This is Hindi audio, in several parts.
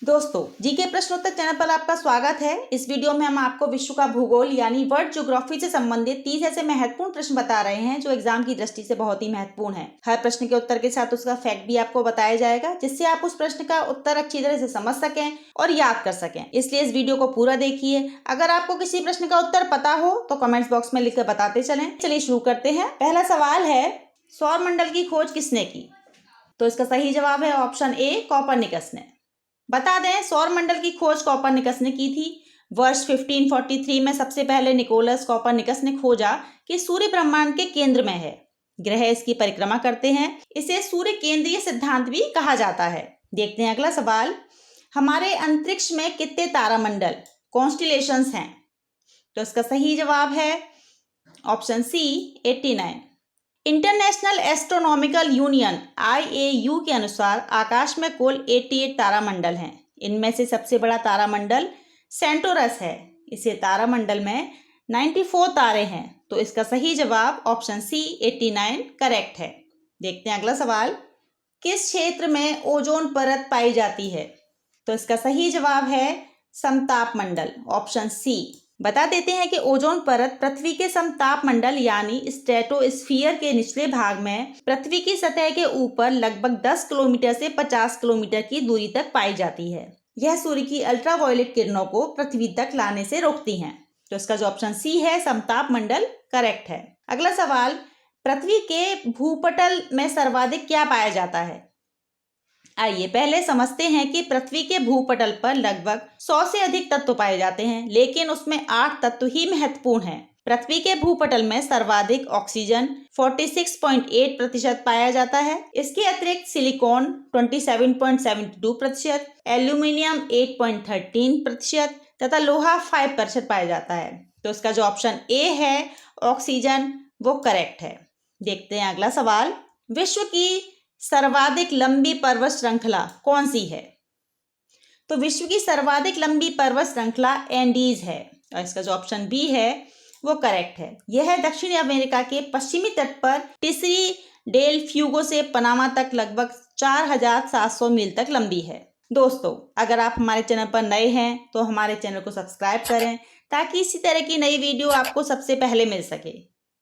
दोस्तों, जीके प्रश्नोत्तर चैनल पर आपका स्वागत है। इस वीडियो में हम आपको विश्व का भूगोल यानी वर्ल्ड ज्योग्राफी से संबंधित 30 ऐसे महत्वपूर्ण प्रश्न बता रहे हैं जो एग्जाम की दृष्टि से बहुत ही महत्वपूर्ण है। हर प्रश्न के उत्तर के साथ उसका फैक्ट भी आपको बताया जाएगा, जिससे आप उस प्रश्न का उत्तर अच्छी तरह से समझ सकें और याद कर सकें। इसलिए इस वीडियो को पूरा देखिए। अगर आपको किसी प्रश्न का उत्तर पता हो तो कमेंट्स बॉक्स में लिखकर बताते चलें। चलिए शुरू करते हैं। पहला सवाल है, सौर मंडल की खोज किसने की? तो इसका सही जवाब है ऑप्शन ए, कॉपरनिकस ने। बता दें, सौर मंडल की खोज कॉपरनिकस ने की थी। वर्ष 1543 में सबसे पहले निकोलस कॉपरनिकस ने खोजा कि सूर्य ब्रह्मांड के केंद्र में है, ग्रह इसकी परिक्रमा करते हैं। इसे सूर्य केंद्रीय सिद्धांत भी कहा जाता है। देखते हैं अगला सवाल, हमारे अंतरिक्ष में कितने तारामंडल कॉन्स्टिलेशंस हैं? तो इसका सही जवाब है option C, 89। International astronomical union IAU के अनुसार आकाश में कुल 88 तारामंडल हैं। इनमें से सबसे बड़ा तारामंडल सेंटोरस है। इसे तारामंडल में 94 तारे हैं। तो इसका सही जवाब ऑप्शन सी, 89 करेक्ट है। देखते हैं अगला सवाल, किस क्षेत्र में ओजोन परत पाई जाती है? तो इसका सही जवाब है समताप मंडल, ऑप्शन सी। बता देते हैं कि ओजोन परत पृथ्वी के समताप मंडल यानी स्ट्रेटोस्फीयर के निचले भाग में पृथ्वी की सतह के ऊपर लगभग 10 किलोमीटर से 50 किलोमीटर की दूरी तक पाई जाती है। यह सूर्य की अल्ट्रावायलेट किरणों को पृथ्वी तक लाने से रोकती हैं। तो इसका जो ऑप्शन सी है, समताप मंडल, करेक्ट है। अगला सवाल, पृथ्वी के भूपटल में सर्वाधिक क्या पाया जाता है? आइए पहले समझते हैं कि पृथ्वी के भूपटल पर लगभग 100 से अधिक तत्व पाए जाते हैं, लेकिन उसमें 8 तत्व ही महत्वपूर्ण हैं। पृथ्वी के भूपटल में सर्वाधिक ऑक्सीजन 46.8% पाया जाता है। इसके अतिरिक्त सिलिकॉन 27.72%, एल्यूमिनियम 8.13% तथा लोहा 5% पाया जाता है। तो इसका जो ऑप्शन ए है, ऑक्सीजन, वो करेक्ट है। देखते हैं अगला सवाल, विश्व की सर्वाधिक लंबी पर्वत श्रृंखला कौन सी है? तो विश्व की सर्वाधिक लंबी पर्वत श्रृंखला एंडीज है और इसका जो ऑप्शन बी है वो करेक्ट है। यह दक्षिणी अमेरिका के पश्चिमी तट पर टिसरी डेल फ्यूगो से पनामा तक लगभग 4700 मील तक लंबी है। दोस्तों, अगर आप हमारे चैनल पर नए हैं तो हमारे चैनल को सब्सक्राइब करें ताकि इसी तरह की नई वीडियो आपको सबसे पहले मिल सके।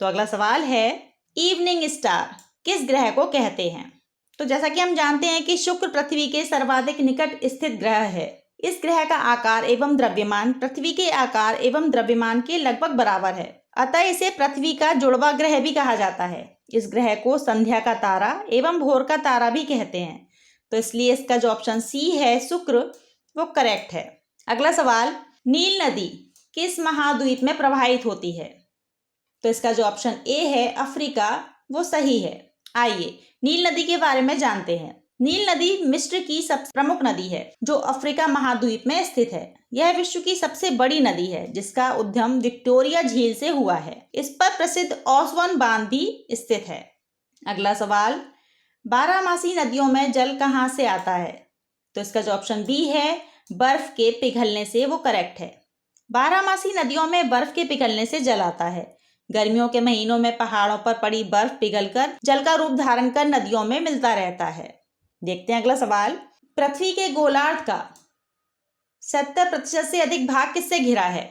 तो अगला सवाल है, इवनिंग स्टार किस ग्रह को कहते हैं? तो जैसा कि हम जानते हैं कि शुक्र पृथ्वी के सर्वाधिक निकट स्थित ग्रह है। इस ग्रह का आकार एवं द्रव्यमान पृथ्वी के आकार एवं द्रव्यमान के लगभग बराबर है, अतः इसे पृथ्वी का जुड़वा ग्रह भी कहा जाता है। इस ग्रह को संध्या का तारा एवं भोर का तारा भी कहते हैं। तो इसलिए इसका जो ऑप्शन सी है, शुक्र, वो करेक्ट है। अगला सवाल, नील नदी किस महाद्वीप में प्रवाहित होती है? तो इसका जो ऑप्शन ए है, अफ्रीका, वो सही है। आइए नील नदी के बारे में जानते हैं। नील नदी मिस्र की सबसे प्रमुख नदी है जो अफ्रीका महाद्वीप में स्थित है। यह विश्व की सबसे बड़ी नदी है जिसका उद्गम विक्टोरिया झील से हुआ है। इस पर प्रसिद्ध ओसवान बांध भी स्थित है। अगला सवाल, बारहमासी नदियों में जल कहाँ से आता है? तो इसका जो ऑप्शन बी है, बर्फ के पिघलने से, वो करेक्ट है। बारहमासी नदियों में बर्फ के पिघलने से जल आता है। गर्मियों के महीनों में पहाड़ों पर पड़ी बर्फ पिघलकर जल का रूप धारण कर नदियों में मिलता रहता है। देखते हैं अगला सवाल, पृथ्वी के गोलार्ध का 70% से अधिक भाग किससे घिरा है?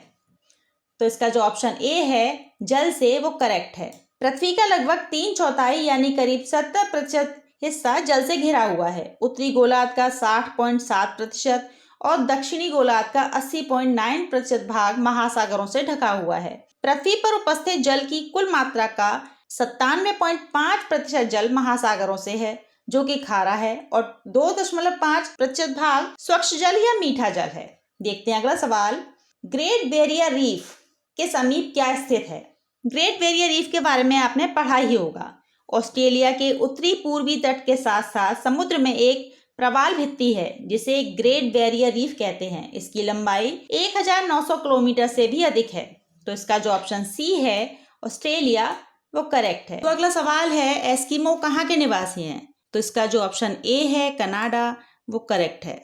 तो इसका जो ऑप्शन ए है, जल से, वो करेक्ट है। पृथ्वी का लगभग 3/4 यानी करीब 70% हिस्सा जल से घिरा हुआ है। उत्तरी गोलार्ध का 60.7% और दक्षिणी गोलार्ध का 80.9% भाग महासागरों से ढका हुआ है। पृथ्वी पर उपस्थित जल की कुल मात्रा का 97.5% जल महासागरों से है, जो कि खारा है, और 2.5% भाग स्वच्छ जल या मीठा जल है। देखते हैं अगला सवाल, ग्रेट बैरियर रीफ के समीप क्या स्थित है? ग्रेट बैरियर रीफ के बारे में आपने पढ़ा ही होगा। ऑस्ट्रेलिया के उत्तरी पूर्वी तट के साथ साथ समुद्र में एक प्रवाल भित्ति है जिसे ग्रेट बैरियर रीफ कहते हैं। इसकी लंबाई 1900 किलोमीटर से भी अधिक है। तो इसका जो ऑप्शन सी है, ऑस्ट्रेलिया, वो करेक्ट है। तो अगला सवाल है, एस्किमो कहाँ के निवासी हैं? तो इसका जो ऑप्शन ए है, कनाडा, वो करेक्ट है।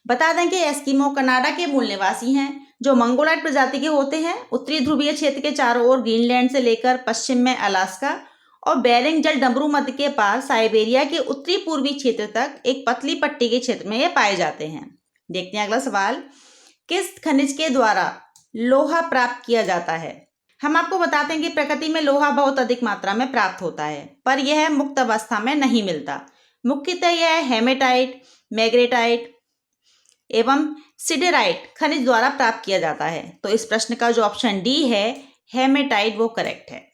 बता दें कि एस्किमो कनाडा के मूल निवासी हैं जो मंगोलाइट प्रजाति के होते हैं। उत्तरी ध्रुवीय क्षेत्र के चारों ओर ग्रीनलैंड से लेकर पश्चिम में अलास्का और बेरिंग जल डमरू मध्य के पार साइबेरिया के उत्तरी पूर्वी क्षेत्र तक एक पतली पट्टी के क्षेत्र में ये पाए जाते हैं। देखते हैं अगला सवाल, किस खनिज के द्वारा लोहा प्राप्त किया जाता है? हम आपको बताते हैं कि प्रकृति में लोहा बहुत अधिक मात्रा में प्राप्त होता है, पर यह मुक्त अवस्था में नहीं मिलता। मुख्यतः यह हेमेटाइट, मैग्नेटाइट एवं सिडेराइट खनिज द्वारा प्राप्त किया जाता है। तो इस प्रश्न का जो ऑप्शन डी है, हेमेटाइट, वो करेक्ट है।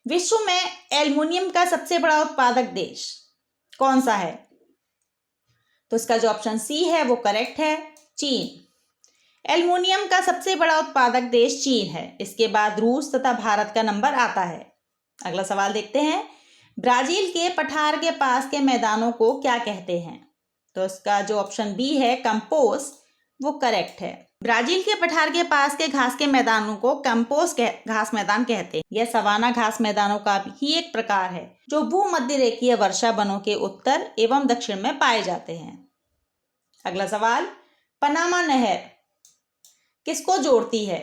विश्व में एल्युमिनियम का सबसे बड़ा उत्पादक देश कौन सा है? तो इसका जो ऑप्शन सी है वो करेक्ट है, चीन। एल्युमिनियम का सबसे बड़ा उत्पादक देश चीन है। इसके बाद रूस तथा भारत का नंबर आता है। अगला सवाल देखते हैं, ब्राजील के पठार के पास के मैदानों को क्या कहते हैं? तो इसका जो ऑप्शन बी है, कंपोस, वो करेक्ट है। ब्राजील के पठार के पास के घास के मैदानों को कंपोस घास मैदान कहते हैं। यह सवाना घास मैदानों का ही एक प्रकार है जो भूमध्य रेखीय वर्षा वनों के उत्तर एवं दक्षिण में पाए जाते हैं। अगला सवाल, पनामा नहर किसको जोड़ती है?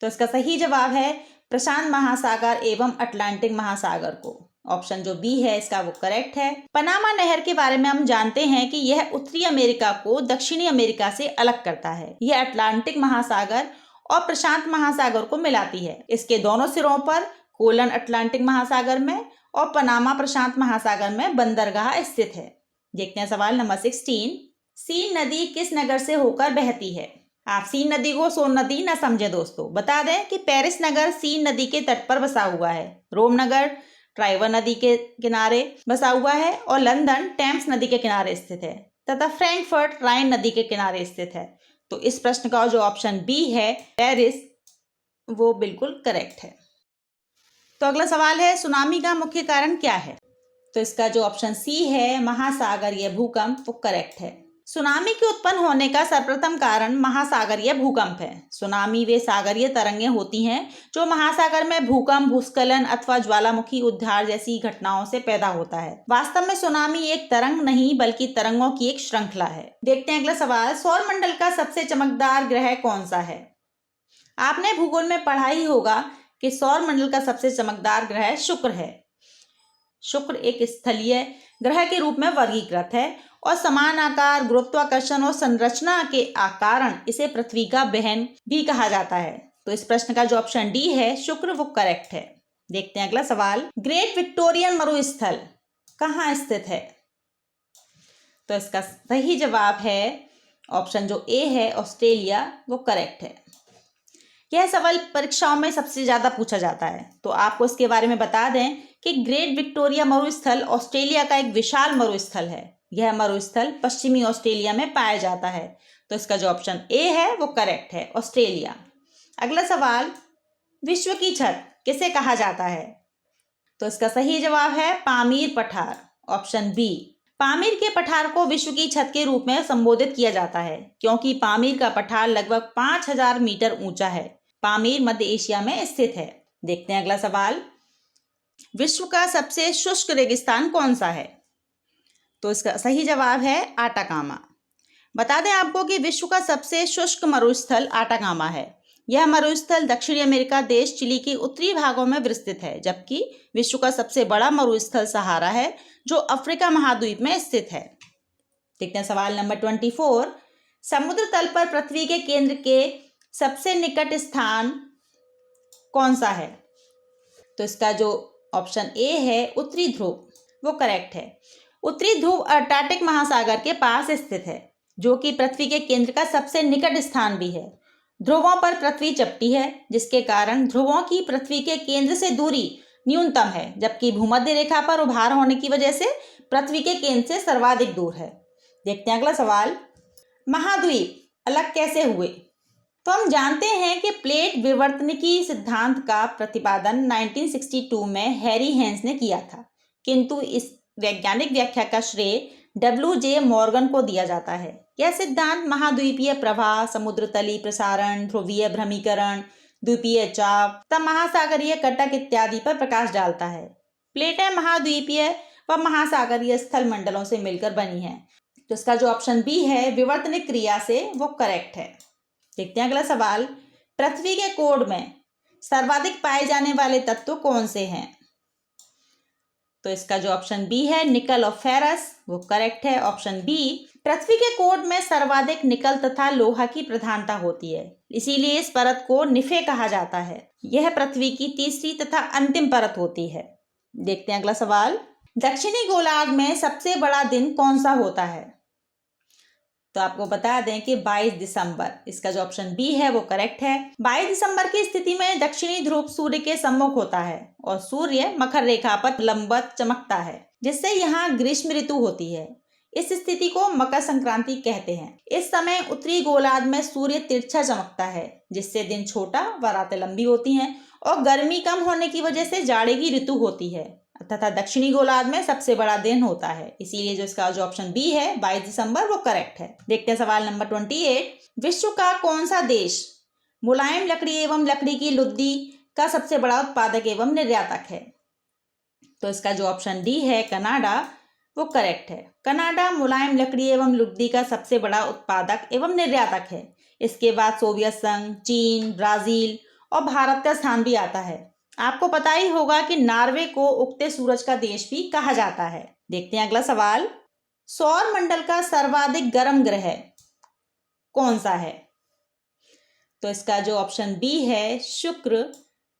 तो इसका सही जवाब है प्रशांत महासागर एवं अटलांटिक महासागर को। ऑप्शन जो बी है इसका वो करेक्ट है। पनामा नहर के बारे में हम जानते हैं कि यह उत्तरी अमेरिका को दक्षिणी अमेरिका से अलग करता है। यह अटलांटिक महासागर और प्रशांत महासागर को मिलाती है। इसके दोनों सिरों पर कोलन अटलांटिक महासागर में और पनामा प्रशांत महासागर में बंदरगाह स्थित है। देखते हैं सवाल नंबर 16। सीन नदी किस नगर से होकर बहती है? आप सीन नदी को सोन नदी न समझे दोस्तों। बता दें कि पेरिस नगर सीन नदी के तट पर बसा हुआ है, रोम नगर ट्राइवर नदी के किनारे बसा हुआ है और लंदन टेम्स नदी के किनारे स्थित है तथा फ्रैंकफर्ट राइन नदी के किनारे स्थित है। तो इस प्रश्न का जो ऑप्शन बी है, पेरिस, वो बिल्कुल करेक्ट है। तो अगला सवाल है, सुनामी का मुख्य कारण क्या है? तो इसका जो ऑप्शन सी है, महासागरीय भूकंप, वो करेक्ट है। सुनामी के उत्पन्न होने का सर्वप्रथम कारण महासागरीय भूकंप है। सुनामी वे सागरीय तरंगें होती हैं जो महासागर में भूकंप, भूस्खलन अथवा ज्वालामुखी उद्गार जैसी घटनाओं से पैदा होता है। वास्तव में सुनामी एक तरंग नहीं बल्कि तरंगों की एक श्रृंखला है। देखते हैं अगला सवाल, सौरमंडल का सबसे चमकदार ग्रह कौन सा है? आपने भूगोल में पढ़ा ही होगा कि सौरमंडल का सबसे चमकदार ग्रह शुक्र है। शुक्र एक स्थलीय ग्रह के रूप में वर्गीकृत है और समान आकार, गुरुत्वाकर्षण और संरचना के कारण इसे पृथ्वी का बहन भी कहा जाता है। तो इस प्रश्न का जो ऑप्शन डी है, शुक्र, वो करेक्ट है। देखते हैं अगला सवाल, ग्रेट विक्टोरियन मरुस्थल कहाँ स्थित है? तो इसका सही जवाब है ऑप्शन जो ए है, ऑस्ट्रेलिया, वो करेक्ट है। यह सवाल परीक्षाओं में सबसे ज्यादा पूछा जाता है, तो आपको इसके बारे में बता दें कि ग्रेट विक्टोरिया मरुस्थल ऑस्ट्रेलिया का एक विशाल मरुस्थल है। यह मरुस्थल पश्चिमी ऑस्ट्रेलिया में पाया जाता है। तो इसका जो ऑप्शन ए है वो करेक्ट है, ऑस्ट्रेलिया। अगला सवाल, विश्व की छत किसे कहा जाता है? तो इसका सही जवाब है पामीर पठार, ऑप्शन बी। पामीर के पठार को विश्व की छत के रूप में संबोधित किया जाता है क्योंकि पामीर का पठार लगभग 5000 मीटर ऊंचा है। पामीर मध्य एशिया में स्थित है। देखते हैं अगला सवाल, विश्व का सबसे शुष्क रेगिस्तान कौन सा है? तो इसका सही जवाब है आटाकामा। बता दें आपको कि विश्व का सबसे शुष्क मरुस्थल आटाकामा है। यह मरुस्थल दक्षिणी अमेरिका देश चिली के उत्तरी भागों में विस्तृत है, जबकि विश्व का सबसे बड़ा मरुस्थल सहारा है जो अफ्रीका महाद्वीप में स्थित है। देखते हैं सवाल नंबर 24। समुद्र तल पर पृथ्वी के केंद्र के सबसे निकट स्थान कौन सा है? तो इसका जो ऑप्शन ए है, उत्तरी ध्रुव, वो करेक्ट है। उत्तरी ध्रुव अंटार्कटिक महासागर के पास स्थित है जो कि पृथ्वी के केंद्र का सबसे निकट स्थान भी है। ध्रुवों पर पृथ्वी चपटी है जिसके कारण ध्रुवों की पृथ्वी के केंद्र से दूरी न्यूनतम है, जबकि भूमध्य रेखा पर उभार होने की वजह से पृथ्वी के केंद्र से सर्वाधिक दूर है। देखते हैं अगला सवाल, महाद्वीप अलग कैसे हुए? तो हम जानते हैं कि प्लेट विवर्तनिकी सिद्धांत का प्रतिपादन 1962 में हैरी हेंस ने किया था, किंतु इस वैज्ञानिक व्याख्या का श्रेय WJ मॉर्गन को दिया जाता है। यह सिद्धांत महाद्वीपीय प्रवाह, समुद्र तली प्रसारण, ध्रुवीय भ्रमीकरण, द्वीपीय चाप तथा महासागरीय कटक इत्यादि पर प्रकाश डालता है। प्लेटें महाद्वीपीय व महासागरीय स्थल मंडलों से मिलकर बनी हैं। तो इसका जो ऑप्शन बी है, विवर्तनिक क्रिया से, वो करेक्ट है। देखते हैं अगला सवाल, पृथ्वी के कोड में सर्वाधिक पाए जाने वाले तत्व कौन से हैं? तो इसका जो ऑप्शन बी है निकल और फेरस वो करेक्ट है। ऑप्शन बी, पृथ्वी के कोर में सर्वाधिक निकल तथा लोहा की प्रधानता होती है, इसीलिए इस परत को निफे कहा जाता है। यह पृथ्वी की तीसरी तथा अंतिम परत होती है। देखते हैं अगला सवाल, दक्षिणी गोलार्ध में सबसे बड़ा दिन कौन सा होता है? तो आपको बता दें कि 22 दिसंबर, इसका जो ऑप्शन बी है वो करेक्ट है। 22 दिसंबर की स्थिति में दक्षिणी ध्रुव सूर्य के सम्मुख होता है और सूर्य मकर रेखा पर लंबवत चमकता है, जिससे यहाँ ग्रीष्म ऋतु होती है। इस स्थिति को मकर संक्रांति कहते हैं। इस समय उत्तरी गोलार्ध में सूर्य तिरछा चमकता है, जिससे दिन छोटा व रातें लंबी होती हैं और गर्मी कम होने की वजह से जाड़े की ऋतु होती है तथा दक्षिणी गोलार्ध में सबसे बड़ा दिन होता है, इसीलिए जो ऑप्शन बी है 22 दिसंबर वो करेक्ट है। देखते हैं सवाल नंबर 28, विश्व का कौन सा देश मुलायम लकड़ी एवं लकड़ी की लुगदी का सबसे बड़ा उत्पादक एवं निर्यातक है? तो इसका जो ऑप्शन डी है कनाडा वो करेक्ट है। कनाडा मुलायम लकड़ी एवं लुगदी का सबसे बड़ा उत्पादक एवं निर्यातक है। इसके बाद सोवियत संघ, चीन, ब्राजील और भारत का स्थान भी आता है। आपको पता ही होगा कि नॉर्वे को उगते सूरज का देश भी कहा जाता है। देखते हैं अगला सवाल, सौर मंडल का सर्वाधिक गर्म ग्रह कौन सा है? तो इसका जो ऑप्शन बी है शुक्र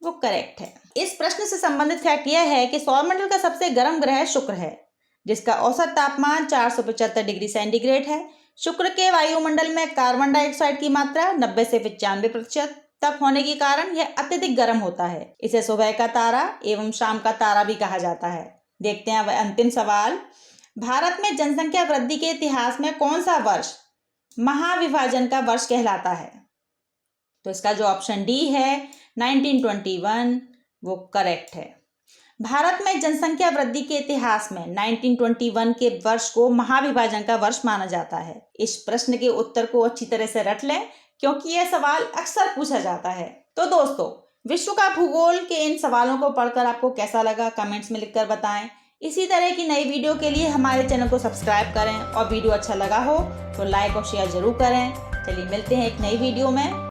वो करेक्ट है। इस प्रश्न से संबंधित फैक्ट यह है कि सौरमंडल का सबसे गर्म ग्रह शुक्र है, जिसका औसत तापमान 475 डिग्री सेंटीग्रेड है। शुक्र के वायुमंडल में कार्बन डाइऑक्साइड की मात्रा 90 से 95% तक होने के कारण यह अत्यधिक गर्म होता है। इसे सुबह का तारा एवं शाम का तारा भी कहा जाता है। देखते हैं अंतिम सवाल, भारत में जनसंख्या वृद्धि के इतिहास में कौन सा वर्ष महाविभाजन का वर्ष कहलाता है? तो इसका जो ऑप्शन डी है 1921 वो करेक्ट है। भारत में जनसंख्या वृद्धि के इतिहास में 1921 के वर्ष को महाविभाजन का वर्ष माना जाता है। इस प्रश्न के उत्तर को अच्छी तरह से रट लें, क्योंकि यह सवाल अक्सर पूछा जाता है। तो दोस्तों, विश्व का भूगोल के इन सवालों को पढ़कर आपको कैसा लगा कमेंट्स में लिखकर बताएं। इसी तरह की नई वीडियो के लिए हमारे चैनल को सब्सक्राइब करें और वीडियो अच्छा लगा हो तो लाइक और शेयर जरूर करें। चलिए मिलते हैं एक नई वीडियो में।